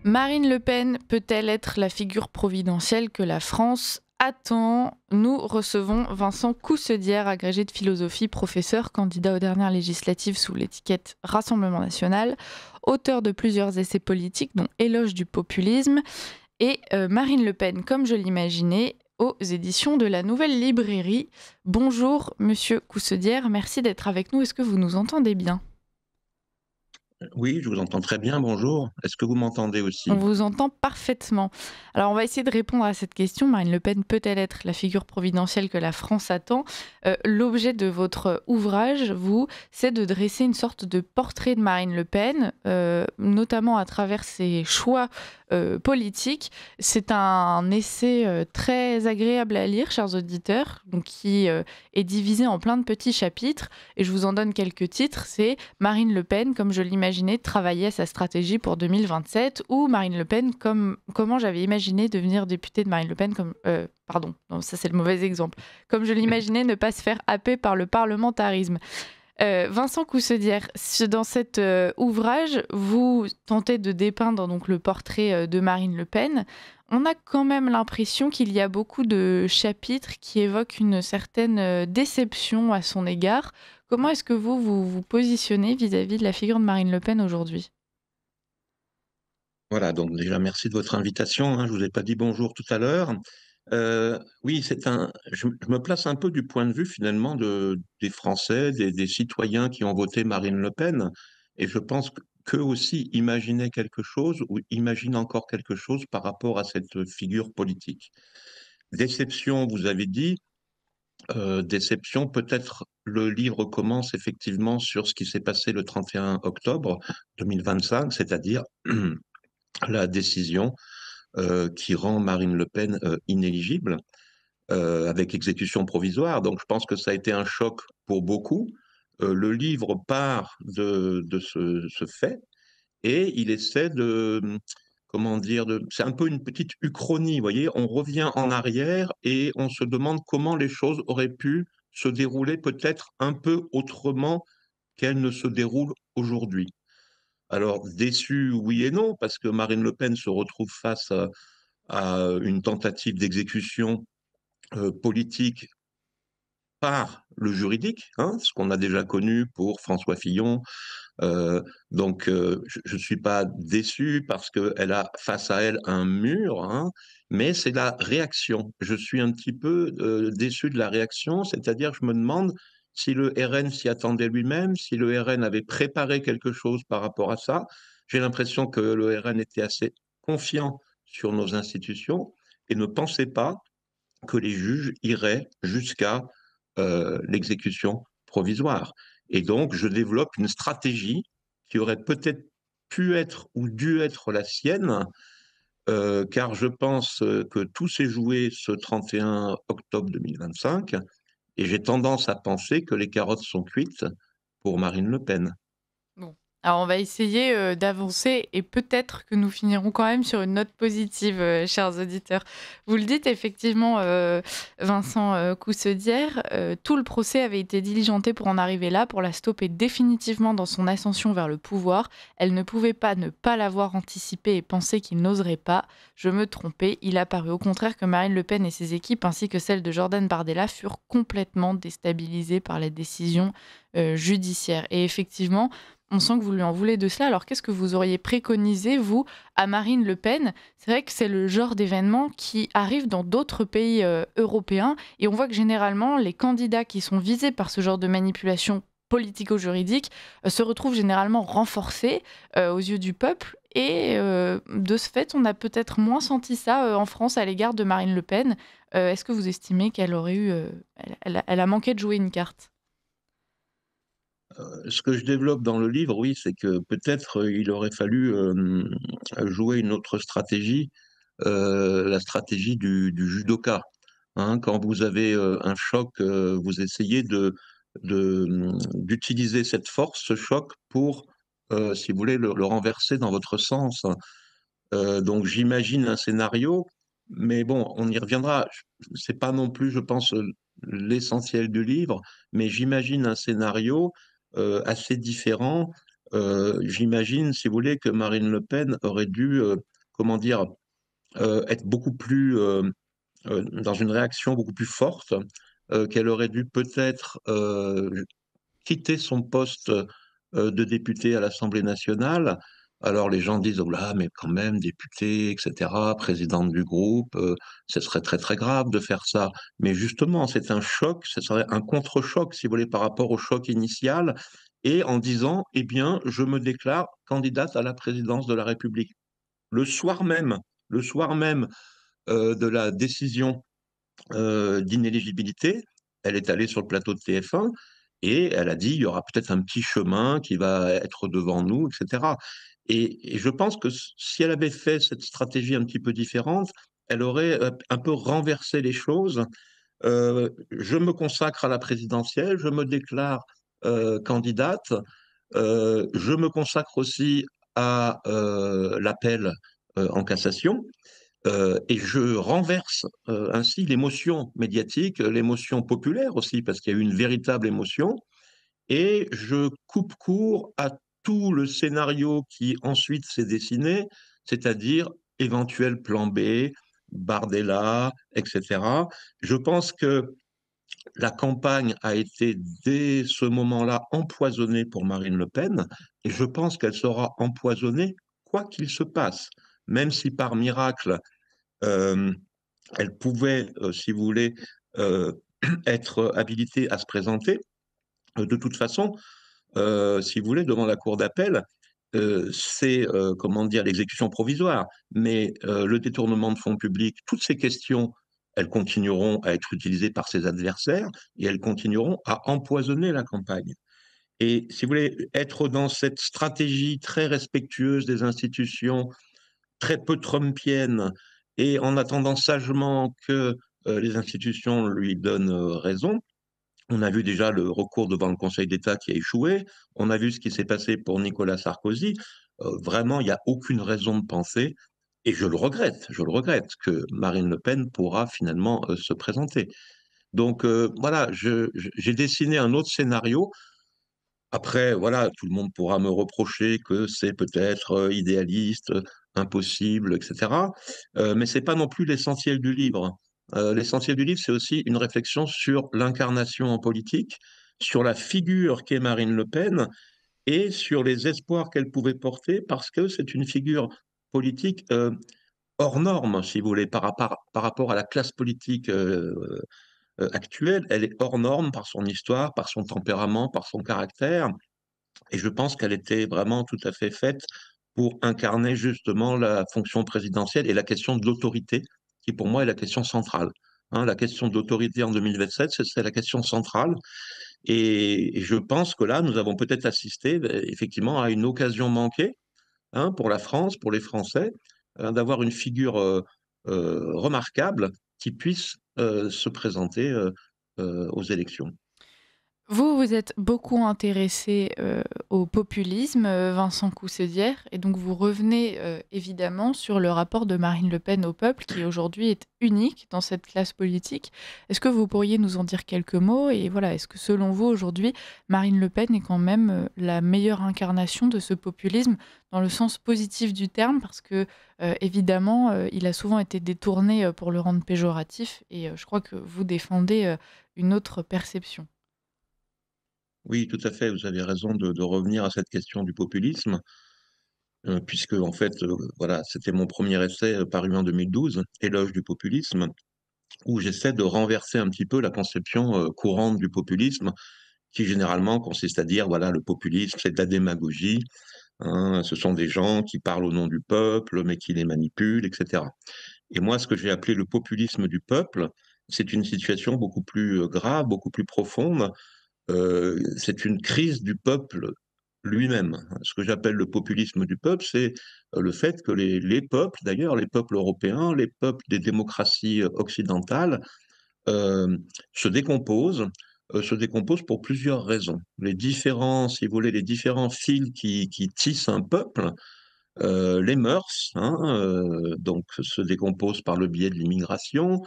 Marine Le Pen peut-elle être la figure providentielle que la France attend? Nous recevons Vincent Coussedière, agrégé de philosophie, professeur, candidat aux dernières législatives sous l'étiquette Rassemblement national, auteur de plusieurs essais politiques, dont Éloge du populisme, et Marine Le Pen, comme je l'imaginais, aux éditions de la Nouvelle Librairie. Bonjour, monsieur Coussedière, merci d'être avec nous. Est-ce que vous nous entendez bien? Oui, je vous entends très bien, bonjour. Est-ce que vous m'entendez On aussi? vous entend parfaitement. Alors, on va essayer de répondre à cette question. Marine Le Pen peut-elle être la figure providentielle que la France attend? L'objet de votre ouvrage, vous, c'est de dresser une sorte de portrait de Marine Le Pen, notamment à travers ses choix politiques. C'est un essai très agréable à lire, chers auditeurs, donc qui est divisé en plein de petits chapitres. Et je vous en donne quelques titres. C'est Marine Le Pen, comme je l'imaginais, travailler à sa stratégie pour 2027, ou Marine Le Pen, comment j'avais imaginé devenir députée de Marine Le Pen, pardon, non, ça c'est le mauvais exemple. Comme je l'imaginais ne pas se faire happer par le parlementarisme. Vincent Coussedière, dans cet ouvrage, vous tentez de dépeindre donc le portrait de Marine Le Pen. On a quand même l'impression qu'il y a beaucoup de chapitres qui évoquent une certaine déception à son égard. Comment est-ce que vous positionnez vis-à-vis de la figure de Marine Le Pen aujourd'hui? Voilà, donc déjà merci de votre invitation, hein, je vous ai pas dit bonjour tout à l'heure. Oui, je me place un peu du point de vue finalement des Français, des citoyens qui ont voté Marine Le Pen, et je pense qu'eux aussi imaginaient quelque chose ou imaginent encore quelque chose par rapport à cette figure politique. Déception, vous avez dit, déception, peut-être le livre commence effectivement sur ce qui s'est passé le 31 octobre 2025, c'est-à-dire la décision qui rend Marine Le Pen inéligible avec exécution provisoire. Donc je pense que ça a été un choc pour beaucoup. Le livre part de ce fait et il essaie comment dire, c'est un peu une petite uchronie, vous voyez, on revient en arrière et on se demande comment les choses auraient pu se dérouler peut-être un peu autrement qu'elles ne se déroulent aujourd'hui. Alors déçu, oui et non, parce que Marine Le Pen se retrouve face à une tentative d'exécution politique par le juridique, hein, ce qu'on a déjà connu pour François Fillon. Je ne suis pas déçu parce qu'elle a face à elle un mur, hein, mais c'est la réaction. Je suis un petit peu déçu de la réaction, c'est-à-dire je me demande si le RN s'y attendait lui-même, si le RN avait préparé quelque chose par rapport à ça. J'ai l'impression que le RN était assez confiant sur nos institutions et ne pensait pas que les juges iraient jusqu'à l'exécution provisoire. Et donc, je développe une stratégie qui aurait peut-être pu être ou dû être la sienne, car je pense que tout s'est joué ce 31 octobre 2025, et j'ai tendance à penser que les carottes sont cuites pour Marine Le Pen. Bon, alors on va essayer, d'avancer et peut-être que nous finirons quand même sur une note positive, chers auditeurs. Vous le dites effectivement, Vincent, Coussedière, tout le procès avait été diligenté pour en arriver là, pour la stopper définitivement dans son ascension vers le pouvoir. Elle ne pouvait pas ne pas l'avoir anticipé et penser qu'il n'oserait pas. Je me trompais, il a paru au contraire que Marine Le Pen et ses équipes, ainsi que celles de Jordan Bardella, furent complètement déstabilisées par la décision, judiciaire. Et effectivement, on sent que vous lui en voulez de cela. Alors qu'est-ce que vous auriez préconisé, vous, à Marine Le Pen? C'est vrai que c'est le genre d'événement qui arrive dans d'autres pays européens et on voit que généralement, les candidats qui sont visés par ce genre de manipulation politico-juridique se retrouvent généralement renforcés aux yeux du peuple. Et de ce fait, on a peut-être moins senti ça en France à l'égard de Marine Le Pen. Est-ce que vous estimez qu'elle aurait eu... elle a manqué de jouer une carte? Ce que je développe dans le livre, oui, c'est que peut-être il aurait fallu jouer une autre stratégie, la stratégie du judoka. Hein. Quand vous avez un choc, vous essayez d'utiliser cette force, ce choc, pour, si vous voulez, le renverser dans votre sens. Donc j'imagine un scénario, mais bon, on y reviendra. C'est pas non plus, je pense, l'essentiel du livre, mais j'imagine un scénario assez différent. J'imagine, si vous voulez, que Marine Le Pen aurait dû comment dire, être beaucoup plus dans une réaction beaucoup plus forte, qu'elle aurait dû peut-être quitter son poste de député à l'Assemblée nationale. Alors les gens disent: «Oh là, mais quand même député et cetera, présidente du groupe, ce serait très, très grave de faire ça». Mais justement, c'est un choc, ce serait un contre-choc, si vous voulez, par rapport au choc initial et en disant: «Eh bien, je me déclare candidate à la présidence de la République». Le soir même, le soir même, de la décision d'inéligibilité. Elle est allée sur le plateau de TF1 et elle a dit: «Il y aura peut-être un petit chemin qui va être devant nous» et cetera et je pense que si elle avait fait cette stratégie un petit peu différente, elle aurait, un peu renversé les choses. Je me consacre à la présidentielle, je me déclare, candidate, je me consacre aussi à, l'appel, en cassation. Et je renverse, ainsi l'émotion médiatique, l'émotion populaire aussi, parce qu'il y a eu une véritable émotion et je coupe court à tout le scénario qui ensuite s'est dessiné, c'est-à-dire éventuel plan B, Bardella et cetera. Je pense que la campagne a été dès ce moment-là empoisonnée pour Marine Le Pen et je pense qu'elle sera empoisonnée quoi qu'il se passe. Même si par miracle, hem elle pouvait, si vous voulez, heu, être habilitée à se présenter. De toute façon, si vous voulez, devant la cour d'appel, c'est, comment dire? L'exécution provisoire, mais le détournement de fonds publics, toutes ces questions, elles continueront à être utilisées par ses adversaires et elles continueront à empoisonner la campagne et si vous voulez, être dans cette stratégie très respectueuse des institutions, très peu trumpienne et en attendant sagement que, les institutions lui donnent, raison. On a vu déjà le recours devant le Conseil d'État qui a échoué. On a vu ce qui s'est passé pour Nicolas Sarkozy. Vraiment, il y a aucune raison de penser et je le regrette que Marine Le Pen pourra finalement, se présenter. Donc, voilà, j'ai dessiné un autre scénario après, voilà, tout le monde pourra me reprocher que c'est peut-être, idéaliste, impossible, et cetera. Mais c'est pas non plus l'essentiel du livre. L'essentiel du livre, c'est aussi une réflexion sur l'incarnation en politique, sur la figure qu'est Marine Le Pen et sur les espoirs qu'elle pouvait porter parce que c'est une figure politique, hors norme, si vous voulez, par rapport à la classe politique, actuelle. Elle est hors norme par son histoire, par son tempérament, par son caractère. Et je pense qu'elle était vraiment tout à fait faite pour incarner justement la fonction présidentielle et la question de l'autorité, qui pour moi est la question centrale. Hein, la question de l'autorité en 2027, c'est la question centrale. Et je pense que là, nous avons peut-être assisté effectivement à une occasion manquée hein, pour la France, pour les Français, d'avoir une figure remarquable qui puisse se présenter aux élections. Vous, vous êtes beaucoup intéressé, au populisme, Vincent Coussedière et donc vous revenez, évidemment sur le rapport de Marine Le Pen au peuple qui aujourd'hui est unique dans cette classe politique. Est-ce que vous pourriez nous en dire quelques mots? Et voilà, est-ce que selon vous aujourd'hui, Marine Le Pen est quand même, la meilleure incarnation de ce populisme dans le sens positif du terme? Parce que, évidemment, il a souvent été détourné, pour le rendre péjoratif et je crois que vous défendez, une autre perception. Oui, tout à fait, vous avez raison de revenir à cette question du populisme, puisque en fait, voilà, c'était mon premier essai, paru en 2012, «Éloge du populisme», où j'essaie de renverser un petit peu la conception, courante du populisme, qui généralement consiste à dire: «Voilà, le populisme, c'est de la démagogie, hein, ce sont des gens qui parlent au nom du peuple, mais qui les manipulent» et cetera. Et moi, ce que j'ai appelé le populisme du peuple, c'est une situation beaucoup plus, grave, beaucoup plus profonde. C'est une crise du peuple lui-même. Ce que j'appelle le populisme du peuple, c'est, le fait que les peuples, d'ailleurs, les peuples européens, les peuples des démocraties, occidentales, hem, se décomposent pour plusieurs raisons. Les différents si vous voulez, les différents fils qui tissent un peuple, les mœurs, hein, donc se décomposent par le biais de l'immigration,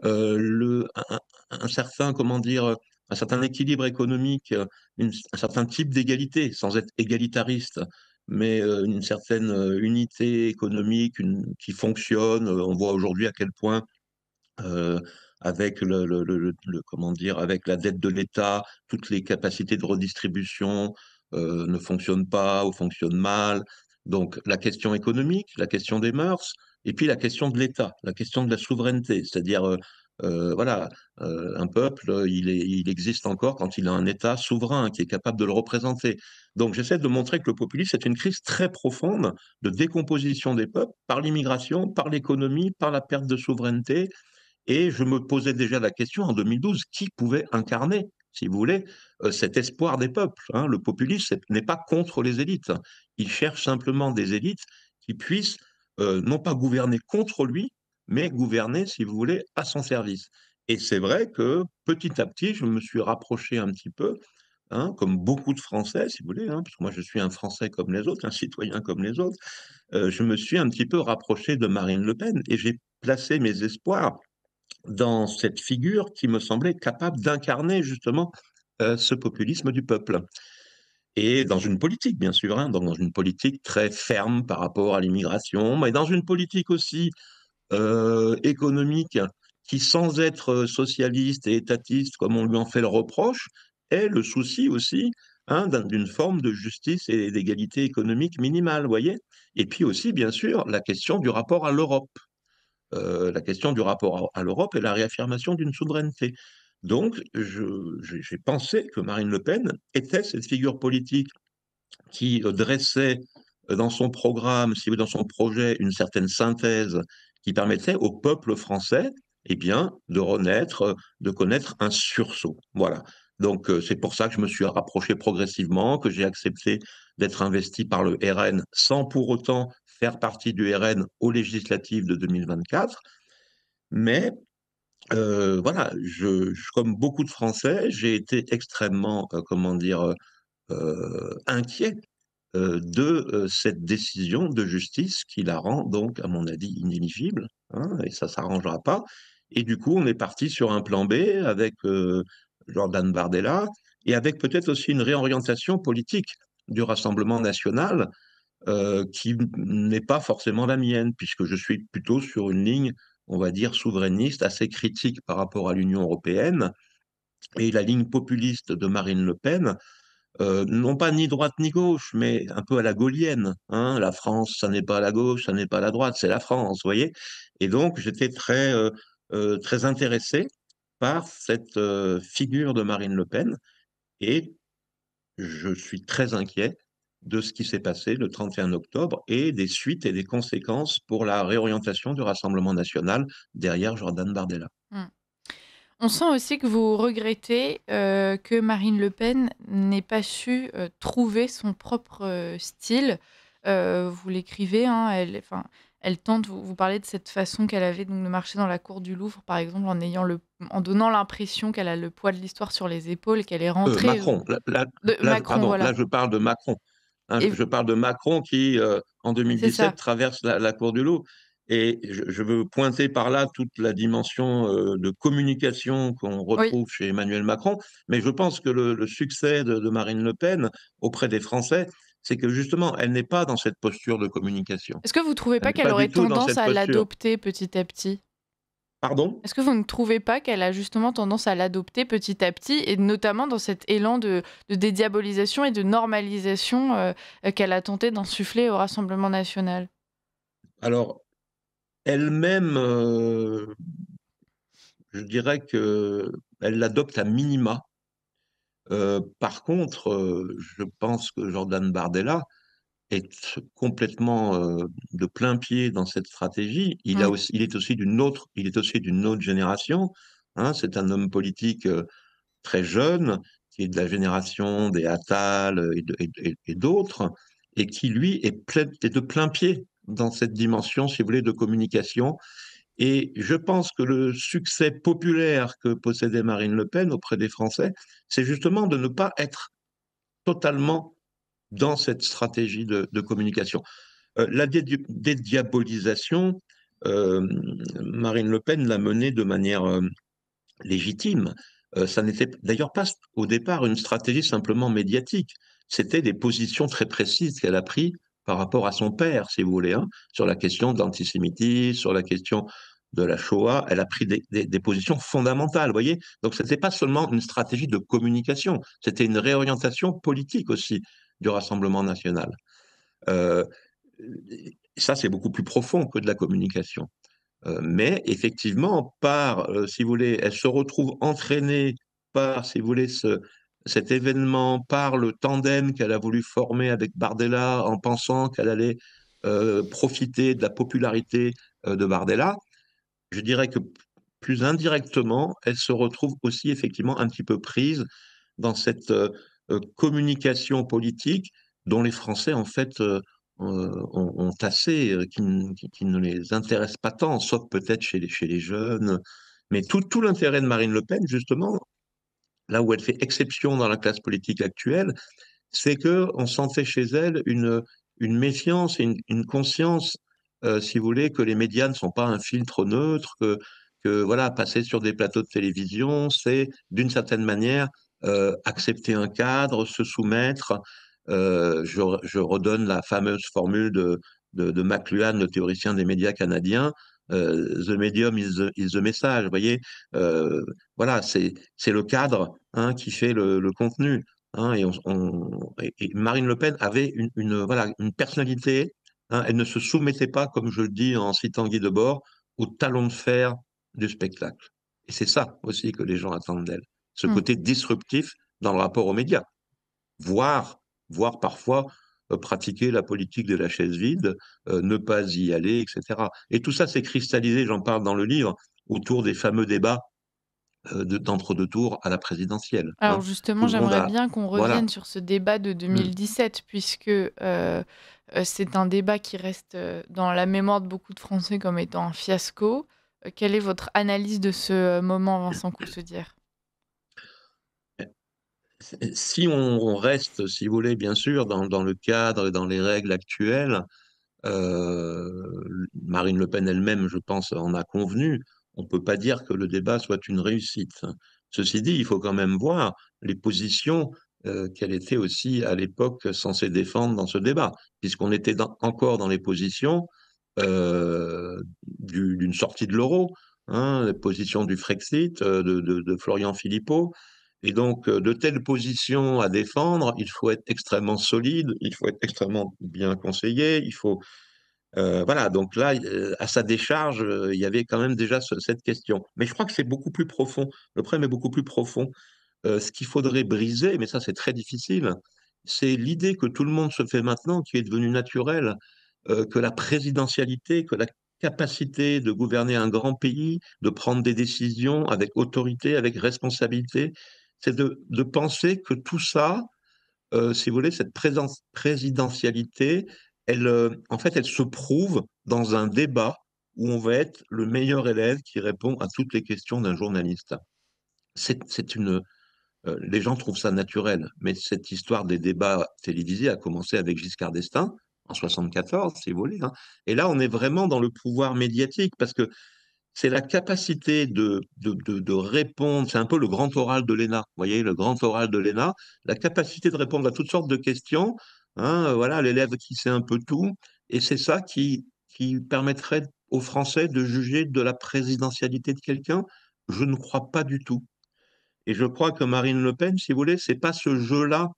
le un certain, comment dire, un certain équilibre économique, un certain type d'égalité, sans être égalitariste, mais une certaine unité économique qui fonctionne. On voit aujourd'hui à quel point euh, avec comment dire, avec la dette de l'État, toutes les capacités de redistribution ne fonctionnent pas ou fonctionnent mal. Donc la question économique, la question des mœurs, et puis la question de l'État, la question de la souveraineté, c'est-à-dire voilà, un peuple, il existe encore quand il a un État souverain qui est capable de le représenter. Donc j'essaie de montrer que le populisme, c'est une crise très profonde de décomposition des peuples par l'immigration, par l'économie, par la perte de souveraineté, et je me posais déjà la question en 2012, qui pouvait incarner, si vous voulez, cet espoir des peuples, hein. Le populisme n'est pas contre les élites. Il cherche simplement des élites qui puissent non pas gouverner contre lui, mais gouverner, si vous voulez, à son service. Et c'est vrai que petit à petit, je me suis rapproché un petit peu, hein, comme beaucoup de Français, si vous voulez, hein, parce que moi je suis un Français comme les autres, un citoyen comme les autres, je me suis un petit peu rapproché de Marine Le Pen et j'ai placé mes espoirs dans cette figure qui me semblait capable d'incarner justement ce populisme du peuple. Et dans une politique, bien sûr, hein, dans une politique très ferme par rapport à l'immigration, mais dans une politique aussi économique qui, sans être socialiste et étatiste, comme on lui en fait le reproche, est le souci aussi, hein, d'une forme de justice et d'égalité économique minimale, vous voyez. Et puis aussi, bien sûr, la question du rapport à l'Europe, la question du rapport à l'Europe et la réaffirmation d'une souveraineté. Donc, j'ai pensé que Marine Le Pen était cette figure politique qui dressait dans son programme, si vous voulez, dans son projet, une certaine synthèse qui permettait au peuple français, eh bien, de renaître, de connaître un sursaut. Voilà. Donc, c'est pour ça que je me suis rapproché progressivement, que j'ai accepté d'être investi par le RN sans pour autant faire partie du RN aux législatives de 2024. Mais voilà, comme beaucoup de Français, j'ai été extrêmement, comment dire, inquiet de cette décision de justice qui la rend donc, à mon avis, inéligible, hein, et ça ne s'arrangera pas. Et du coup, on est parti sur un plan B avec Jordan Bardella et avec peut-être aussi une réorientation politique du Rassemblement national qui n'est pas forcément la mienne, puisque je suis plutôt sur une ligne, on va dire, souverainiste, assez critique par rapport à l'Union européenne, et la ligne populiste de Marine Le Pen, non pas ni droite ni gauche, mais un peu à la gaullienne, hein. La France, ça n'est pas la gauche, ça n'est pas la droite, c'est la France, vous voyez. Et donc, j'étais très intéressé par cette figure de Marine Le Pen, et je suis très inquiet de ce qui s'est passé le 31 octobre et des suites et des conséquences pour la réorientation du Rassemblement national derrière Jordan Bardella. Mmh. On sent aussi que vous regrettez, que Marine Le Pen n'ait pas su, trouver son propre, style. Vous l'écrivez, hein, elle tente, vous parlez de cette façon qu'elle avait donc de marcher dans la cour du Louvre, par exemple, en donnant l'impression qu'elle a le poids de l'histoire sur les épaules et qu'elle est rentrée, Macron, de Macron, pardon, là voilà, je parle de Macron. Hein, et je parle de Macron qui, en c'est 2017, ça. traverse la cour du Louvre. Et je veux pointer par là toute la dimension de communication qu'on Oui. retrouve chez Emmanuel Macron. Mais je pense que le succès de Marine Le Pen auprès des Français, c'est que justement, elle n'est pas dans cette posture de communication. Est-ce que vous trouvez Elle pas n'est qu'elle pas aurait du tout dans tendance cette à posture. l'adopter petit à petit? Pardon? Est-ce que vous ne trouvez pas qu'elle a justement tendance à l'adopter petit à petit et notamment dans cet élan de dédiabolisation et de normalisation, qu'elle a tenté d'insuffler au Rassemblement national? Alors, elle-même, je dirais que elle l'adopte à minima. Par contre, je pense que Jordan Bardella est complètement de plein pied dans cette stratégie. Mmh. Il est aussi d'une autre génération, hein. C'est un homme politique très jeune, qui est de la génération des Attal et d'autres, et qui, lui, est de plein pied dans cette dimension, si vous voulez, de communication. Et je pense que le succès populaire que possédait Marine Le Pen auprès des Français, c'est justement de ne pas être totalement dans cette stratégie de communication. La dédiabolisation, euh, Marine Le Pen l'a menée de manière légitime. Ça n'était d'ailleurs pas au départ une stratégie simplement médiatique. c'était des positions très précises qu'elle a prises par rapport à son père, si vous voulez, hein, sur la question de l'antisémitisme, sur la question de la Shoah. Elle a pris des positions fondamentales, vous voyez. Donc, ce n'était pas seulement une stratégie de communication, c'était une réorientation politique aussi du Rassemblement national. Euh, Ça, c'est beaucoup plus profond que de la communication. Mais effectivement, si vous voulez, elle se retrouve entraînée par, si vous voulez, cet événement, par le tandem qu'elle a voulu former avec Bardella en pensant qu'elle allait profiter de la popularité de Bardella. Je dirais que plus indirectement, elle se retrouve aussi effectivement un petit peu prise dans cette communication politique dont les Français, en fait, ont assez, qui ne les intéresse pas tant, sauf peut-être chez les jeunes. Mais tout l'intérêt de Marine Le Pen, justement, là où elle fait exception dans la classe politique actuelle, c'est qu'on sentait chez elle une méfiance et une conscience, si vous voulez, que les médias ne sont pas un filtre neutre, que voilà, passer sur des plateaux de télévision, c'est d'une certaine manière accepter un cadre, se soumettre. Je redonne la fameuse formule de McLuhan, le théoricien des médias canadiens. The medium is the message. Vous voyez, voilà, c'est le cadre, hein, qui fait le contenu. Hein, et Marine Le Pen avait voilà, une personnalité, hein, elle ne se soumettait pas, comme je le dis en citant Guy Debord, au talon de fer du spectacle. Et c'est ça aussi que les gens attendent d'elle, ce Hmm. côté disruptif dans le rapport aux médias, voire, voire parfois pratiquer la politique de la chaise vide, ne pas y aller, etc. Et tout ça s'est cristallisé, j'en parle dans le livre, autour des fameux débats d'entre-deux tours à la présidentielle. Alors Hein. justement, Tout le monde j'aimerais a... bien qu'on Voilà. revienne sur ce débat de Mm. 2017, puisque c'est un débat qui reste dans la mémoire de beaucoup de Français comme étant un fiasco. Quelle est votre analyse de ce moment, Vincent Coussaudière? Si on reste, si vous voulez, bien sûr, dans le cadre et dans les règles actuelles, euh, Marine Le Pen elle-même, je pense, en a convenu, on ne peut pas dire que le débat soit une réussite. Ceci dit, il faut quand même voir les positions qu'elle était aussi à l'époque censée défendre dans ce débat, puisqu'on était encore dans les positions d'une sortie de l'euro, hein, les positions du Frexit, de Florian Philippot. Et donc, de telles positions à défendre, il faut être extrêmement solide, il faut être extrêmement bien conseillé, il faut... voilà, donc là, à sa décharge, il y avait quand même déjà cette question. Mais je crois que c'est beaucoup plus profond. Le problème est beaucoup plus profond. Ce qu'il faudrait briser, mais ça c'est très difficile, c'est l'idée que tout le monde se fait maintenant, qui est devenue naturelle, que la présidentialité, que la capacité de gouverner un grand pays, de prendre des décisions avec autorité, avec responsabilité, c'est de penser que tout ça, si vous voulez, cette présidentialité, en fait, elle se prouve dans un débat où on va être le meilleur élève qui répond à toutes les questions d'un journaliste. C'est une, les gens trouvent ça naturel, mais cette histoire des débats télévisés a commencé avec Giscard d'Estaing en 74, si vous voulez. Hein. Et là, on est vraiment dans le pouvoir médiatique parce que c'est la capacité de répondre, c'est un peu le grand oral de l'ENA, vous voyez, le grand oral de l'ENA, la capacité de répondre à toutes sortes de questions, hein, voilà, l'élève qui sait un peu tout, et c'est ça qui permettrait aux Français de juger de la présidentialité de quelqu'un. Je ne crois pas du tout. Et je crois que Marine Le Pen, si vous voulez, c'est pas ce jeu-là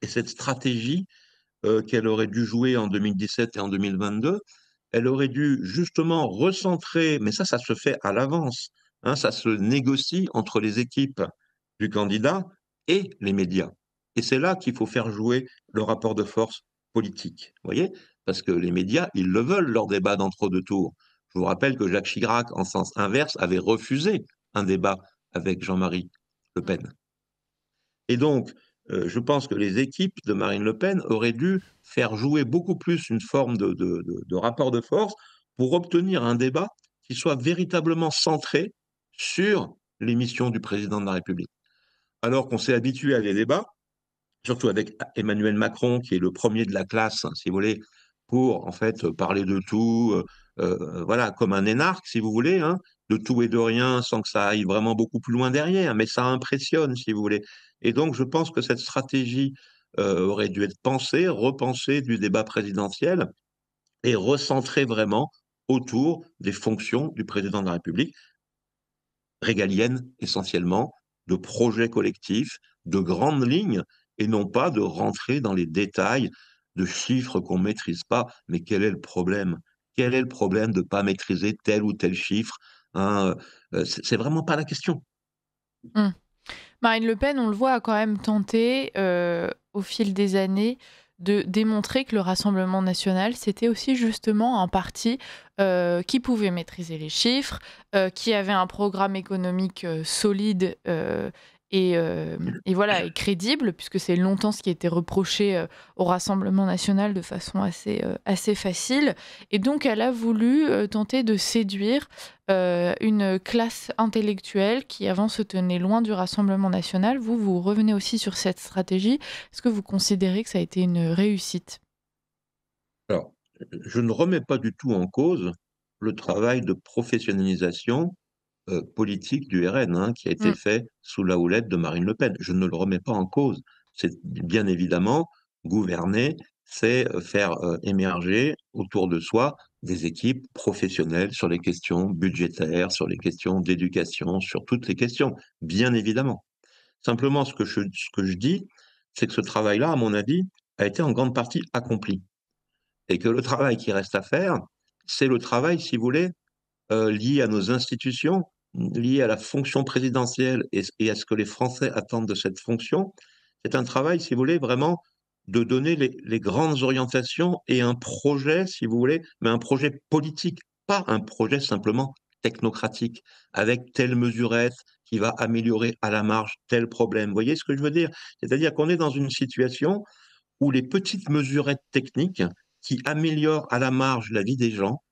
et cette stratégie qu'elle aurait dû jouer en 2017 et en 2022. Elle aurait dû justement recentrer, mais ça se fait à l'avance, hein, ça se négocie entre les équipes du candidat et les médias. Et c'est là qu'il faut faire jouer le rapport de force politique, vous voyez. Parce que les médias, ils le veulent, leur débat d'entre-deux tours. Je vous rappelle que Jacques Chirac, en sens inverse, avait refusé un débat avec Jean-Marie Le Pen. Et donc, je pense que les équipes de Marine Le Pen auraient dû faire jouer beaucoup plus une forme de rapport de force pour obtenir un débat qui soit véritablement centré sur les missions du président de la République. Alors qu'on s'est habitué à des débats, surtout avec Emmanuel Macron, qui est le premier de la classe, hein, si vous voulez, pour en fait parler de tout, voilà, comme un énarque, si vous voulez, hein, de tout et de rien, sans que ça aille vraiment beaucoup plus loin derrière, mais ça impressionne, si vous voulez. Et donc, je pense que cette stratégie aurait dû être pensée, repensée du débat présidentiel et recentrée vraiment autour des fonctions du président de la République, régaliennes essentiellement, de projets collectifs, de grandes lignes, et non pas de rentrer dans les détails de chiffres qu'on ne maîtrise pas. Mais quel est le problème? Quel est le problème de ne pas maîtriser tel ou tel chiffre, hein? C'est vraiment pas la question. Mmh. Marine Le Pen, on le voit, a quand même tenté, au fil des années, de démontrer que le Rassemblement national, c'était aussi justement un parti, qui pouvait maîtriser les chiffres, qui avait un programme économique, solide, et voilà et crédible, puisque c'est longtemps ce qui était reproché, au Rassemblement national de façon assez facile et donc elle a voulu, tenter de séduire, une classe intellectuelle qui avant se tenait loin du Rassemblement national. Vous, vous revenez aussi sur cette stratégie. Est-ce que vous considérez que ça a été une réussite? Alors, je ne remets pas du tout en cause le travail de professionnalisation politique du RN, hein, qui a été Mmh. fait sous la houlette de Marine Le Pen. Je ne le remets pas en cause. C'est bien évidemment gouverner, c'est faire émerger autour de soi des équipes professionnelles sur les questions budgétaires, sur les questions d'éducation, sur toutes les questions, bien évidemment. Simplement, ce que je dis, c'est que ce travail-là, à mon avis, a été en grande partie accompli. Et que le travail qui reste à faire, c'est le travail, si vous voulez, lié à nos institutions, lié à la fonction présidentielle et à ce que les Français attendent de cette fonction. C'est un travail, si vous voulez, vraiment de donner les grandes orientations et un projet, si vous voulez, mais un projet politique, pas un projet simplement technocratique, avec telle mesurette qui va améliorer à la marge tel problème. Vous voyez ce que je veux dire? C'est-à-dire qu'on est dans une situation où les petites mesurettes techniques qui améliorent à la marge la vie des gens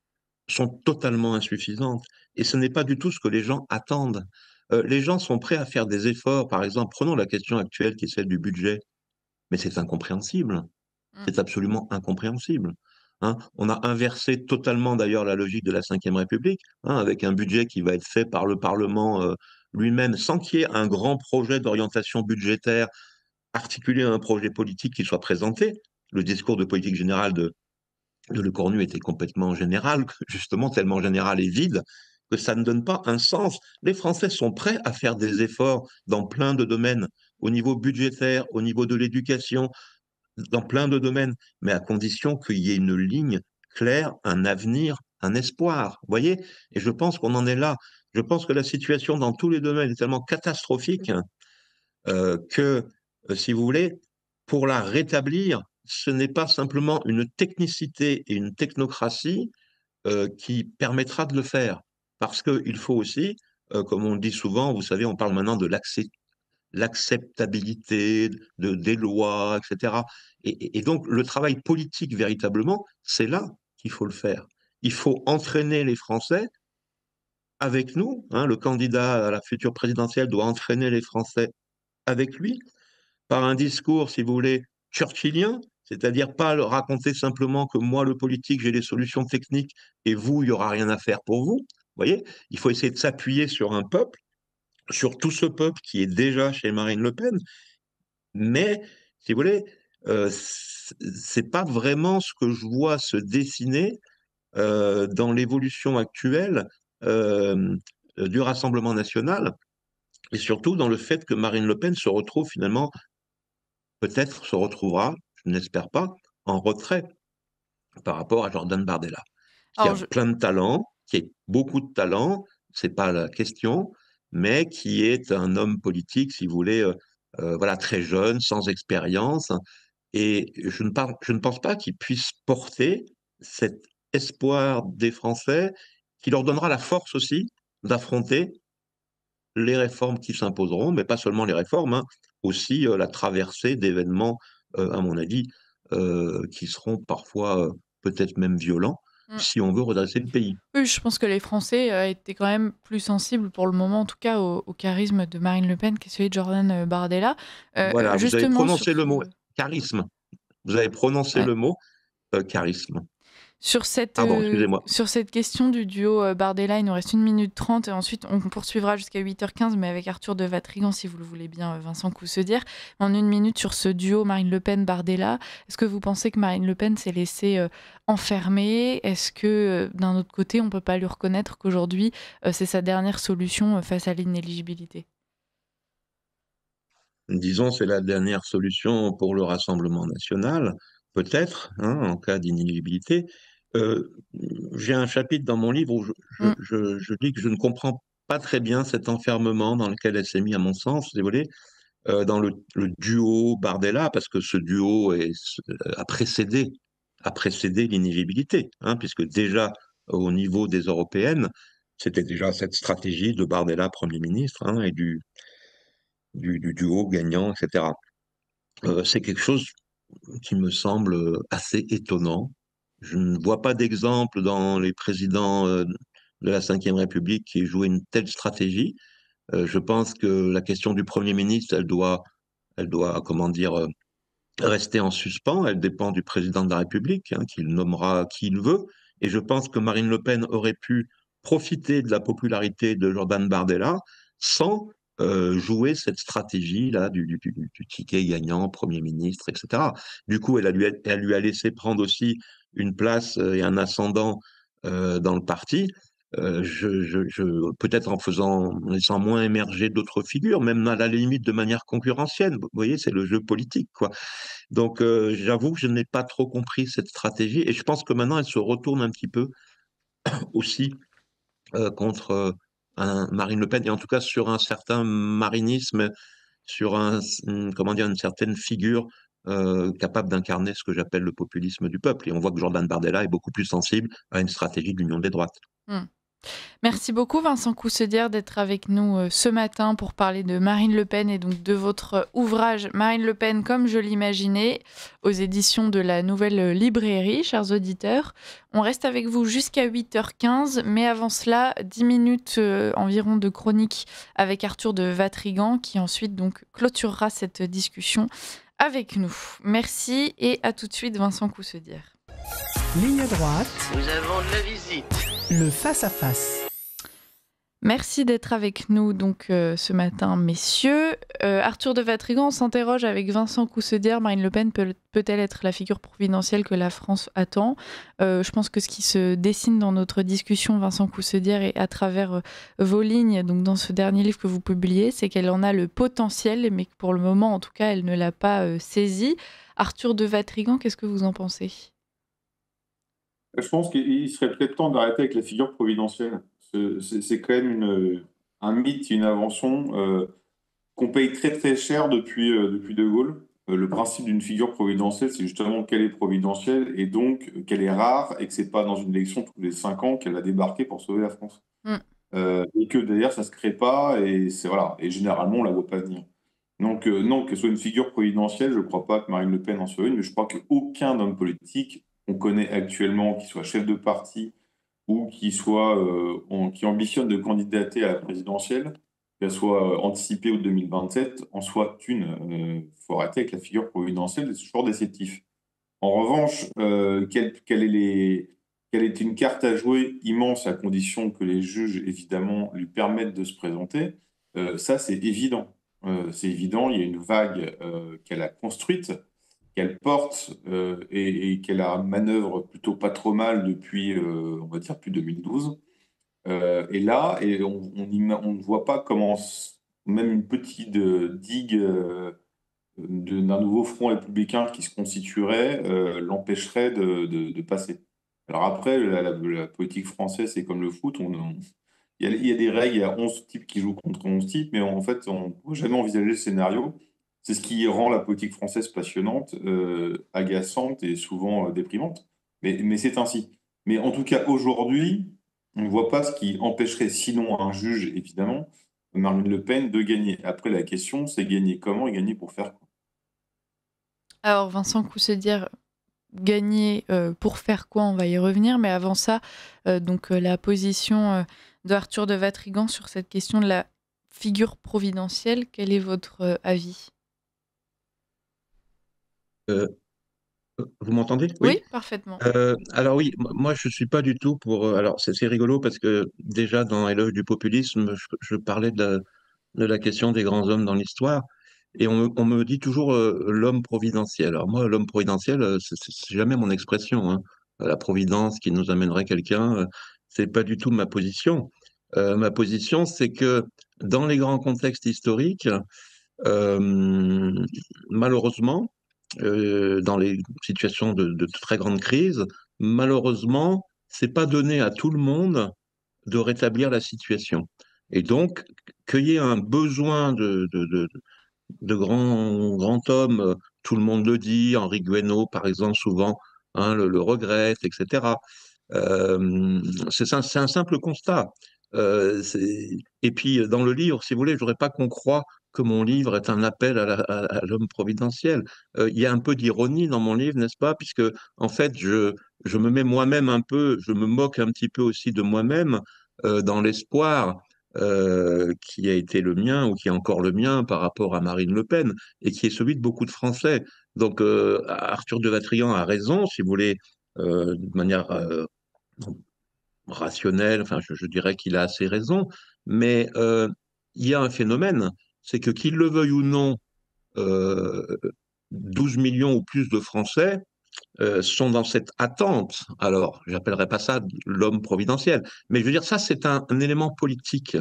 sont totalement insuffisantes. Et ce n'est pas du tout ce que les gens attendent. Les gens sont prêts à faire des efforts. Par exemple, prenons la question actuelle qui est celle du budget. Mais c'est incompréhensible. Mmh. C'est absolument incompréhensible. Hein. On a inversé totalement d'ailleurs la logique de la Ve République, hein, avec un budget qui va être fait par le Parlement lui-même, sans qu'il y ait un grand projet d'orientation budgétaire articulé à un projet politique qui soit présenté. Le discours de politique générale de Lecornu était complètement général, justement tellement général et vide, que ça ne donne pas un sens. Les Français sont prêts à faire des efforts dans plein de domaines, au niveau budgétaire, au niveau de l'éducation, dans plein de domaines, mais à condition qu'il y ait une ligne claire, un avenir, un espoir. Vous voyez? Et je pense qu'on en est là. Je pense que la situation dans tous les domaines est tellement catastrophique que, si vous voulez, pour la rétablir, ce n'est pas simplement une technicité et une technocratie qui permettra de le faire. Parce qu'il faut aussi, comme on le dit souvent, vous savez, on parle maintenant de l'acceptabilité des lois, etc. Et donc, le travail politique, véritablement, c'est là qu'il faut le faire. Il faut entraîner les Français avec nous. Hein, le candidat à la future présidentielle doit entraîner les Français avec lui par un discours, si vous voulez, churchillien, c'est-à-dire pas raconter simplement que moi, le politique, j'ai les solutions techniques et vous, il n'y aura rien à faire pour vous. Vous voyez, il faut essayer de s'appuyer sur un peuple, sur tout ce peuple qui est déjà chez Marine Le Pen, mais, si vous voulez, c'est pas vraiment ce que je vois se dessiner dans l'évolution actuelle euh, du Rassemblement national, et surtout dans le fait que Marine Le Pen se retrouve finalement peut-être se retrouvera, je ne l'espère pas, en retrait par rapport à Jordan Bardella, qui Alors a je plein de talent, qui a beaucoup de talent, c'est pas la question, mais qui est un homme politique, si vous voulez, voilà, très jeune, sans expérience, et je ne pense pas qu'il puisse porter cet espoir des Français qui leur donnera la force aussi d'affronter les réformes qui s'imposeront, mais pas seulement les réformes, hein, aussi la traversée d'événements, à mon avis, qui seront parfois peut-être même violents, mmh. si on veut redresser le pays. Oui, je pense que les Français, étaient quand même plus sensibles pour le moment, en tout cas, au charisme de Marine Le Pen que celui de Jordan, Bardella. Voilà, vous avez Justement sur prononcé le ce mot charisme. Vous avez prononcé ouais. le mot charisme. Pardon, excusez-moi. Sur cette question du duo Bardella, il nous reste 1 minute 30 et ensuite on poursuivra jusqu'à 8h15, mais avec Arthur de Vatrigan, si vous le voulez bien, Vincent Coussedière. En 1 minute sur ce duo Marine Le Pen-Bardella, est-ce que vous pensez que Marine Le Pen s'est laissée enfermer? Est-ce que d'un autre côté, on ne peut pas lui reconnaître qu'aujourd'hui, c'est sa dernière solution face à l'inéligibilité? Disons, c'est la dernière solution pour le Rassemblement national, peut-être, hein, en cas d'inéligibilité. Euh, j'ai un chapitre dans mon livre où Mm. je dis que je ne comprends pas très bien cet enfermement dans lequel elle s'est mise, à mon sens, si vous voulez, dans le duo Bardella, parce que ce duo a précédé l'inéligibilité, hein, puisque déjà au niveau des européennes, c'était déjà cette stratégie de Bardella Premier ministre, hein, et du duo gagnant, etc. C'est quelque chose qui me semble assez étonnant. Je ne vois pas d'exemple dans les présidents de la Ve République qui aient joué une telle stratégie. Je pense que la question du Premier ministre, elle doit, comment dire, rester en suspens. Elle dépend du président de la République, hein, qui nommera qui il veut. Et je pense que Marine Le Pen aurait pu profiter de la popularité de Jordan Bardella sans jouer cette stratégie-là du ticket gagnant, Premier ministre, etc. Du coup, elle lui a laissé prendre aussi une place et un ascendant dans le parti. Peut-être en laissant moins émerger d'autres figures, même à la limite de manière concurrentielle. Vous voyez, c'est le jeu politique, quoi. Donc, j'avoue que je n'ai pas trop compris cette stratégie et je pense que maintenant, elle se retourne un petit peu aussi contre Marine Le Pen et en tout cas sur un certain marinisme, sur comment dire, une certaine figure capable d'incarner ce que j'appelle le populisme du peuple. Et on voit que Jordan Bardella est beaucoup plus sensible à une stratégie de l'union des droites. Mm. Merci beaucoup Vincent Coussedière d'être avec nous ce matin pour parler de Marine Le Pen et donc de votre ouvrage Marine Le Pen comme je l'imaginais aux éditions de la Nouvelle Librairie, chers auditeurs. On reste avec vous jusqu'à 8h15, mais avant cela, 10 minutes environ de chronique avec Arthur de Vatrigan qui ensuite donc clôturera cette discussion avec nous. Merci et à tout de suite Vincent Coussedière. Ligne droite. Nous avons de la visite. Le face-à-face. Merci d'être avec nous donc ce matin, messieurs. Arthur de Vatrigan s'interroge avec Vincent Coussedière. Marine Le Pen peut-elle être la figure providentielle que la France attend? Je pense que ce qui se dessine dans notre discussion, Vincent Coussedière, et à travers vos lignes, donc dans ce dernier livre que vous publiez, c'est qu'elle en a le potentiel, mais que pour le moment, en tout cas, elle ne l'a pas saisi. Arthur de Vatrigan, qu'est-ce que vous en pensez? Je pense qu'il serait peut-être temps d'arrêter avec la figure providentielle. C'est quand même un mythe, une invention qu'on paye très très cher depuis De Gaulle. Le principe d'une figure providentielle, c'est justement qu'elle est providentielle et donc qu'elle est rare et que c'est pas dans une élection tous les 5 ans qu'elle va débarquer pour sauver la France. Mm. Et que d'ailleurs ça se crée pas et c'est voilà. Et généralement on la voit pas venir. Donc non, que ce soit une figure providentielle, je ne crois pas que Marine Le Pen en soit une, mais je crois qu'aucun homme politique qu'on connaît actuellement, qui soit chef de parti ou qui ambitionne de candidater à la présidentielle, qu'elle soit anticipée ou 2027, en soit une. Il faut arrêter avec la figure providentielle, c'est toujours déceptif. En revanche, quelle est une carte à jouer immense à condition que les juges, évidemment, lui permettent de se présenter, ça, c'est évident. C'est évident, il y a une vague qu'elle a construite, qu'elle porte et qu'elle a manœuvre plutôt pas trop mal depuis, on va dire, depuis 2012. Et là, on ne voit pas comment même une petite digue d'un nouveau front républicain qui se constituerait l'empêcherait de passer. Alors après, la politique française, c'est comme le foot. Il y a des règles, il y a 11 types qui jouent contre 11 types, mais en fait, on ne peut jamais envisager le scénario. C'est ce qui rend la politique française passionnante, agaçante et souvent déprimante. Mais c'est ainsi. Mais en tout cas, aujourd'hui, on ne voit pas ce qui empêcherait, sinon un juge, évidemment, Marine Le Pen, de gagner. Après, la question, c'est gagner comment et gagner pour faire quoi. Alors Vincent Coussedière, gagner pour faire quoi? On va y revenir, mais avant ça, la position de Arthur de Vatrigan sur cette question de la figure providentielle, quel est votre avis? Euh, Vous m'entendez? Oui, Oui. parfaitement. Alors oui, moi je suis pas du tout pour. Alors c'est rigolo parce que déjà dans Éloge du populisme, je parlais de la question des grands hommes dans l'histoire, et on me dit toujours l'homme providentiel. Alors moi, l'homme providentiel, c'est jamais mon expression, hein. La providence qui nous amènerait quelqu'un, c'est pas du tout ma position. Ma position, c'est que dans les grands contextes historiques, euh, malheureusement, dans les situations de très grande crise, malheureusement, c'est pas donné à tout le monde de rétablir la situation. Et donc, qu'il y ait un besoin de grands hommes, tout le monde le dit, Henri Guénaud, par exemple, souvent, hein, le regrette, etc. C'est un simple constat. Et puis, dans le livre, si vous voulez, je voudrais pas qu'on croie que mon livre est un appel à l'homme providentiel. Il y a un peu d'ironie dans mon livre, n'est-ce pas? Puisque, en fait, je me mets moi-même un peu, je me moque un petit peu aussi de moi-même dans l'espoir qui a été le mien ou qui est encore le mien par rapport à Marine Le Pen et qui est celui de beaucoup de Français. Donc, Arthur de Vatrigan a raison, si vous voulez, de manière rationnelle, enfin, je dirais qu'il a assez raison, mais il y a un phénomène, c'est que qu'il le veuille ou non, euh, 12 millions ou plus de Français sont dans cette attente. Alors, j'appellerais pas ça l'homme providentiel, mais je veux dire, ça, c'est un élément politique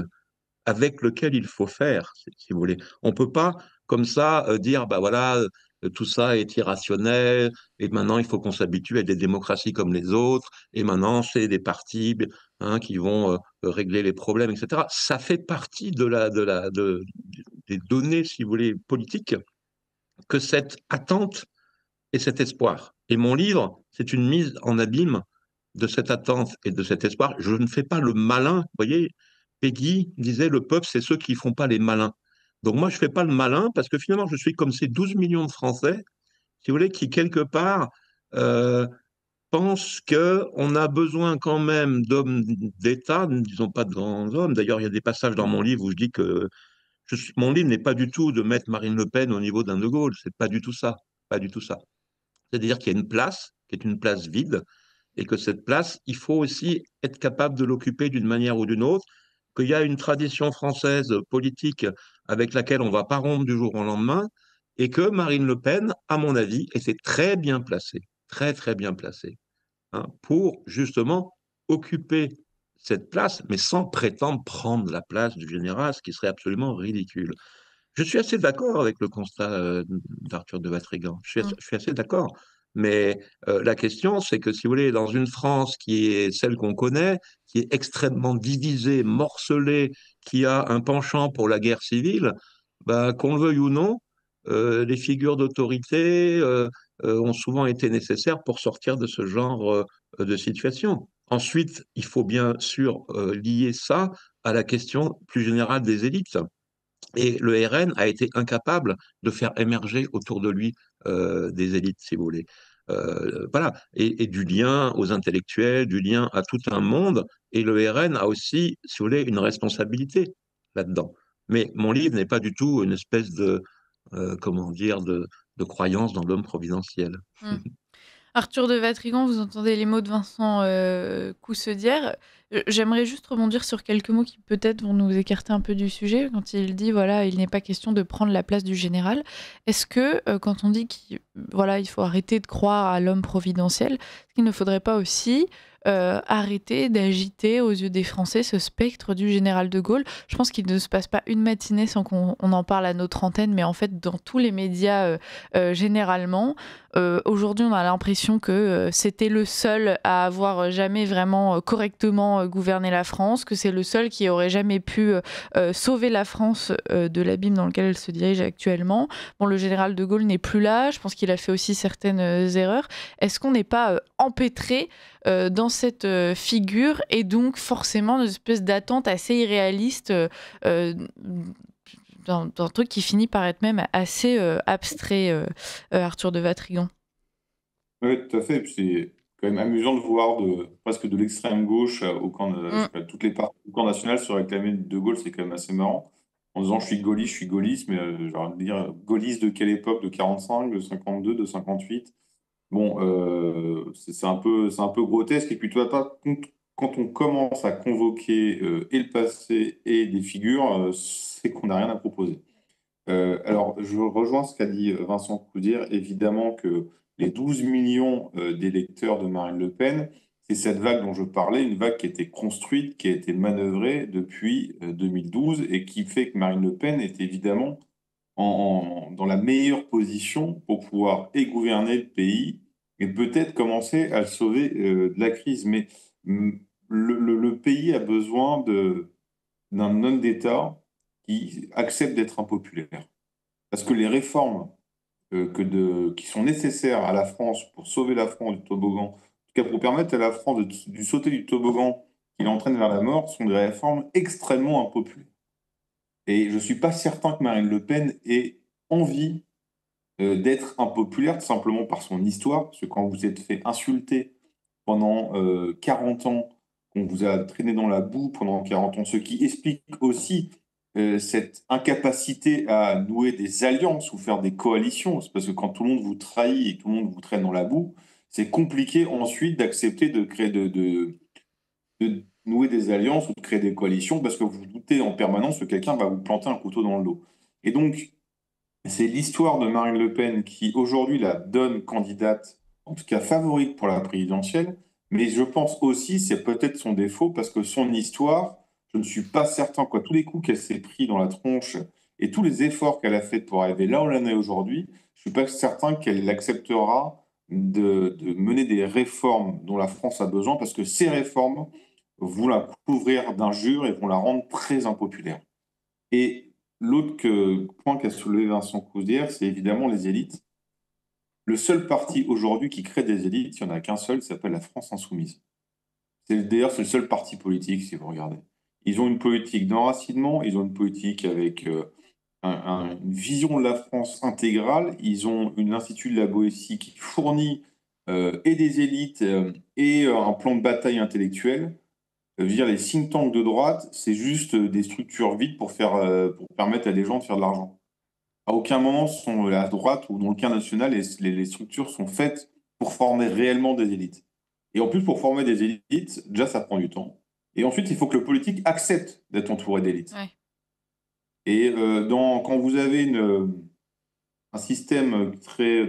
avec lequel il faut faire, si vous voulez. On ne peut pas, comme ça, dire, bah voilà, tout ça est irrationnel, et maintenant il faut qu'on s'habitue à des démocraties comme les autres, et maintenant c'est des partis hein, qui vont régler les problèmes, etc. Ça fait partie des données, si vous voulez, politiques, que cette attente et cet espoir. Et mon livre, c'est une mise en abîme de cette attente et de cet espoir. Je ne fais pas le malin. Vous voyez, Peggy disait, le peuple, c'est ceux qui ne font pas les malins. Donc moi, je ne fais pas le malin parce que finalement, je suis comme ces 12 millions de Français, si vous voulez, qui quelque part euh, pensent qu'on a besoin quand même d'hommes d'État, ne disons pas de grands hommes. D'ailleurs, il y a des passages dans mon livre où je dis que mon livre n'est pas du tout de mettre Marine Le Pen au niveau d'un De Gaulle. C'est pas du tout ça. Pas du tout ça. C'est-à-dire qu'il y a une place qui est une place vide et que cette place, il faut aussi être capable de l'occuper d'une manière ou d'une autre, qu'il y a une tradition française politique avec laquelle on ne va pas rompre du jour au lendemain et que Marine Le Pen, à mon avis, était très bien placée, très très bien placée, hein, pour justement occuper cette place, mais sans prétendre prendre la place du général, ce qui serait absolument ridicule. Je suis assez d'accord avec le constat d'Arthur de Vatrigan. Mm. Je suis assez d'accord. Mais la question, c'est que si vous voulez, dans une France qui est celle qu'on connaît, qui est extrêmement divisée, morcelée, qui a un penchant pour la guerre civile, bah, qu'on le veuille ou non, les figures d'autorité ont souvent été nécessaires pour sortir de ce genre de situation. Ensuite, il faut bien sûr lier ça à la question plus générale des élites. Et le RN a été incapable de faire émerger autour de lui des élites, si vous voulez. Voilà. Et du lien aux intellectuels, du lien à tout un monde. Et le RN a aussi, si vous voulez, une responsabilité là-dedans. Mais mon livre n'est pas du tout une espèce comment dire, de croyance dans l'homme providentiel. Mm. Arthur de Vatrigan, vous entendez les mots de Vincent Coussedière. J'aimerais juste rebondir sur quelques mots qui peut-être vont nous écarter un peu du sujet. Quand il dit, voilà, il n'est pas question de prendre la place du général. Est-ce que, quand on dit qu'il voilà, il faut arrêter de croire à l'homme providentiel, est-ce qu'il ne faudrait pas aussi arrêter d'agiter aux yeux des Français ce spectre du général de Gaulle? Je pense qu'il ne se passe pas une matinée sans qu'on en parle à notre antenne, mais en fait, dans tous les médias, généralement. Aujourd'hui, on a l'impression que c'était le seul à avoir jamais vraiment correctement gouverné la France, que c'est le seul qui aurait jamais pu sauver la France de l'abîme dans lequel elle se dirige actuellement. Bon, le général de Gaulle n'est plus là, je pense qu'il a fait aussi certaines erreurs. Est-ce qu'on n'est pas empêtré dans cette figure et donc forcément une espèce d'attente assez irréaliste d'un truc qui finit par être même assez abstrait, Arthur de Vatrigan? Oui, tout à fait. Et puis c'est quand même amusant de voir presque de l'extrême gauche au camp, Mm. toutes les parties du camp national se réclamer de De Gaulle, c'est quand même assez marrant. En disant je suis gaulliste, mais j'ai envie de dire gaulliste de quelle époque? De 45, de 52, de 58? Bon, c'est un peu grotesque. Et puis, tu vois, quand on commence à convoquer et le passé et des figures, c'est qu'on n'a rien à proposer. Alors, je rejoins ce qu'a dit Vincent Coudert. Évidemment que les 12 millions d'électeurs de Marine Le Pen, c'est cette vague dont je parlais, une vague qui a été construite, qui a été manœuvrée depuis 2012 et qui fait que Marine Le Pen est évidemment dans la meilleure position pour pouvoir et gouverner le pays et peut-être commencer à le sauver de la crise. Mais le pays a besoin d'un homme d'État qui accepte d'être impopulaire. Parce que les réformes qui sont nécessaires à la France pour sauver la France du toboggan, en tout cas pour permettre à la France de sauter du toboggan qui l'entraîne vers la mort, sont des réformes extrêmement impopulaires. Et je ne suis pas certain que Marine Le Pen ait envie d'être impopulaire tout simplement par son histoire, parce que quand vous êtes fait insulter pendant 40 ans, qu'on vous a traîné dans la boue pendant 40 ans, ce qui explique aussi cette incapacité à nouer des alliances ou faire des coalitions. C'est parce que quand tout le monde vous trahit et tout le monde vous traîne dans la boue, c'est compliqué ensuite d'accepter de créer de nouer des alliances ou de créer des coalitions parce que vous vous doutez en permanence que quelqu'un va vous planter un couteau dans le dos. Et donc, c'est l'histoire de Marine Le Pen qui aujourd'hui la donne candidate, en tout cas favorite pour la présidentielle, mais je pense aussi c'est peut-être son défaut parce que son histoire, je ne suis pas certain, quoi, tous les coups qu'elle s'est pris dans la tronche et tous les efforts qu'elle a fait pour arriver là où elle en est aujourd'hui, je ne suis pas certain qu'elle acceptera de mener des réformes dont la France a besoin parce que ces réformes vont la couvrir d'injures et vont la rendre très impopulaire. Et l'autre point qu'a soulevé Vincent Coudert, c'est évidemment les élites. Le seul parti aujourd'hui qui crée des élites, il n'y en a qu'un seul, il s'appelle la France Insoumise. D'ailleurs, c'est le seul parti politique, si vous regardez. Ils ont une politique d'enracinement, ils ont une politique avec une vision de la France intégrale, ils ont une institut de la Boétie qui fournit et des élites et un plan de bataille intellectuelle. Je veux dire, les think tanks de droite, c'est juste des structures vides pour permettre à des gens de faire de l'argent. À aucun moment, la droite ou dans le cas national, les structures sont faites pour former réellement des élites. Et en plus, pour former des élites, déjà, ça prend du temps. Et ensuite, il faut que le politique accepte d'être entouré d'élites. Ouais. Et quand vous avez un système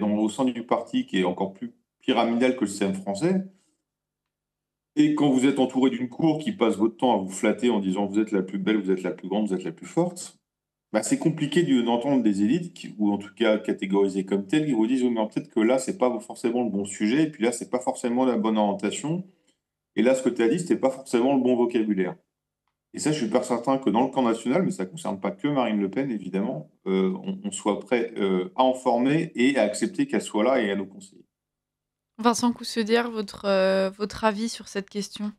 au sein du parti qui est encore plus pyramidal que le système français, et quand vous êtes entouré d'une cour qui passe votre temps à vous flatter en disant vous êtes la plus belle, vous êtes la plus grande, vous êtes la plus forte, bah, c'est compliqué d'entendre des élites, ou en tout cas catégorisées comme telles, qui vous disent oui, mais peut-être que là, c'est pas forcément le bon sujet, et puis là, c'est pas forcément la bonne orientation, et là, ce que tu as dit, c'était pas forcément le bon vocabulaire. Et ça, je suis pas certain que dans le camp national, mais ça ne concerne pas que Marine Le Pen, évidemment, on soit prêt à en former et à accepter qu'elle soit là et à nous conseiller. Vincent Coussedière, votre avis sur cette question?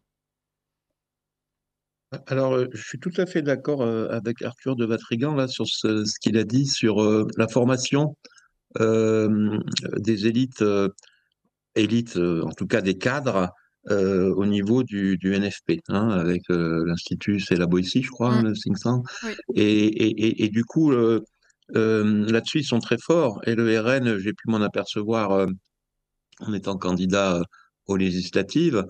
Alors, je suis tout à fait d'accord avec Arthur de Vatrigan là, sur ce qu'il a dit sur la formation euh, des élites, en tout cas des cadres, au niveau du NFP, hein, avec l'Institut, c'est la Boétie, je crois, hein, le think tank. Oui. Et du coup, là-dessus, ils sont très forts. Et le RN, j'ai pu m'en apercevoir en étant candidat aux législatives,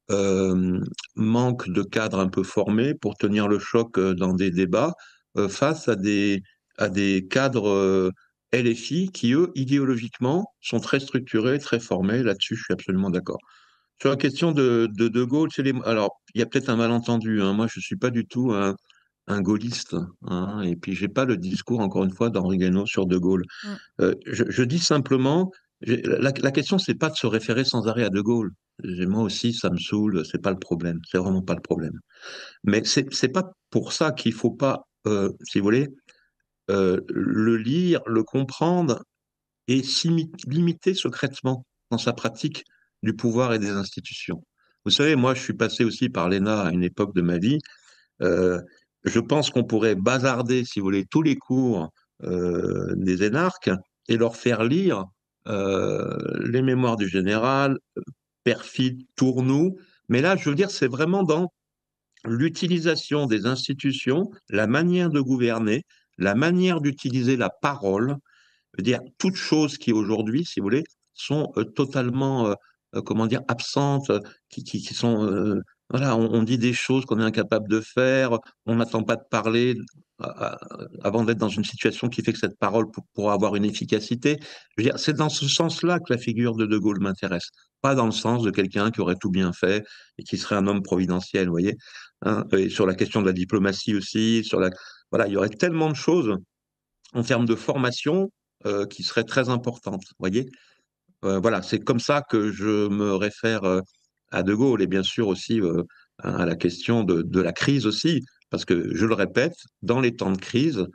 euh, manque de cadres un peu formés pour tenir le choc dans des débats face à des cadres LFI qui, eux, idéologiquement, sont très structurés, très formés. Là-dessus, je suis absolument d'accord. Sur la question de Gaulle, alors, il y a peut-être un malentendu, hein. Moi, je ne suis pas du tout un gaulliste, hein. Et puis, je n'ai pas le discours, encore une fois, d'Henri Guénaud sur De Gaulle. Mm. Je dis simplement, la question, c'est pas de se référer sans arrêt à De Gaulle. Moi aussi, ça me saoule, c'est pas le problème, c'est vraiment pas le problème. Mais c'est pas pour ça qu'il faut pas, si vous voulez, le lire, le comprendre et l'imiter secrètement dans sa pratique du pouvoir et des institutions. Vous savez, moi, je suis passé aussi par l'ENA à une époque de ma vie. Euh, je pense qu'on pourrait bazarder, si vous voulez, tous les cours des énarques et leur faire lire les mémoires du général, Perfit, Tournoux. Mais là, je veux dire, c'est vraiment dans l'utilisation des institutions, la manière de gouverner, la manière d'utiliser la parole, je veux dire, toute chose qui aujourd'hui, si vous voulez, sont totalement, comment dire, absentes, qui sont, voilà, on dit des choses qu'on est incapable de faire, on n'attend pas de parler avant d'être dans une situation qui fait que cette parole pourra avoir une efficacité. Je veux dire, c'est dans ce sens-là que la figure de Gaulle m'intéresse, pas dans le sens de quelqu'un qui aurait tout bien fait et qui serait un homme providentiel, vous voyez, hein, et sur la question de la diplomatie aussi, voilà, il y aurait tellement de choses en termes de formation qui seraient très importantes, vous voyez. Voilà, c'est comme ça que je me réfère à De Gaulle et bien sûr aussi à la question de la crise aussi, parce que je le répète, dans les temps de crise,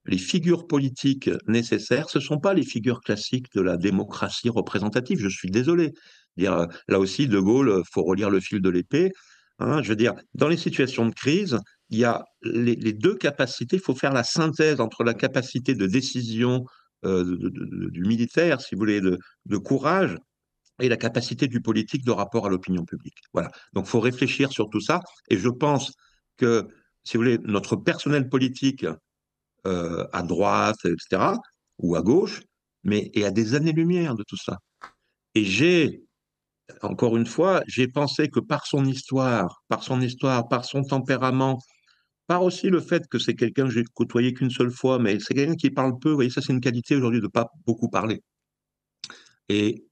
les figures politiques nécessaires, ce ne sont pas les figures classiques de la démocratie représentative, je suis désolé. Là aussi, De Gaulle, faut relire Le fil de l'épée, hein, je veux dire, dans les situations de crise, il y a les deux capacités, il faut faire la synthèse entre la capacité de décision du militaire, si vous voulez, de courage et la capacité du politique de rapport à l'opinion publique. Voilà. Donc, il faut réfléchir sur tout ça. Et je pense que, si vous voulez, notre personnel politique à droite, etc., ou à gauche, mais est à des années-lumière de tout ça. Et encore une fois, j'ai pensé que par son histoire, par son tempérament, par aussi le fait que c'est quelqu'un que j'ai côtoyé qu'une seule fois, mais c'est quelqu'un qui parle peu. Vous voyez, ça, c'est une qualité aujourd'hui de ne pas beaucoup parler. Et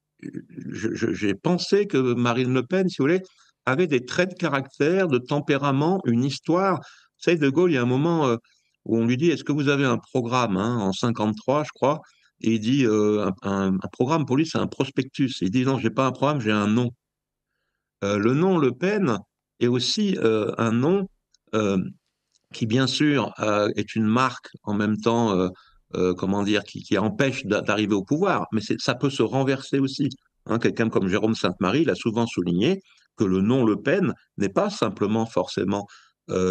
j'ai pensé que Marine Le Pen, si vous voulez, avait des traits de caractère, de tempérament, une histoire. Vous savez, De Gaulle, il y a un moment où on lui dit, est-ce que vous avez un programme, hein, en 53, je crois, et il dit, un programme pour lui, c'est un prospectus. Il dit, non, je n'ai pas un programme, j'ai un nom. Le nom Le Pen est aussi un nom euh, qui, bien sûr, est une marque en même temps, comment dire, qui empêche d'arriver au pouvoir, mais ça peut se renverser aussi. Hein, quelqu'un comme Jérôme Sainte-Marie l'a souvent souligné que le nom Le Pen n'est pas simplement forcément,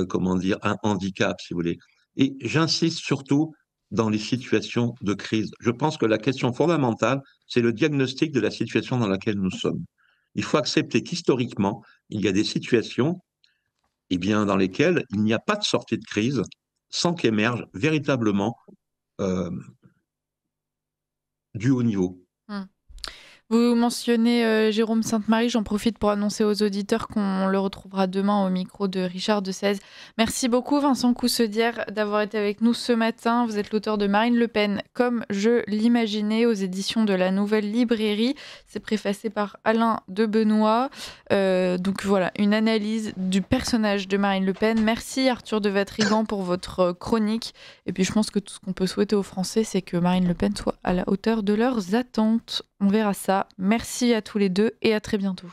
comment dire, un handicap, si vous voulez. Et j'insiste surtout dans les situations de crise. Je pense que la question fondamentale, c'est le diagnostic de la situation dans laquelle nous sommes. Il faut accepter qu'historiquement, il y a des situations dans lesquelles il n'y a pas de sortie de crise sans qu'émerge véritablement euh, du haut niveau. Vous mentionnez Jérôme Sainte-Marie, j'en profite pour annoncer aux auditeurs qu'on le retrouvera demain au micro de Richard de Sèze. Merci beaucoup Vincent Coussedière d'avoir été avec nous ce matin. Vous êtes l'auteur de Marine Le Pen, comme je l'imaginais, aux éditions de la Nouvelle Librairie. C'est préfacé par Alain de Benoît. Donc voilà, une analyse du personnage de Marine Le Pen. Merci Arthur de Vatrigan pour votre chronique. Et puis je pense que tout ce qu'on peut souhaiter aux Français, c'est que Marine Le Pen soit à la hauteur de leurs attentes. On verra ça. Merci à tous les deux et à très bientôt.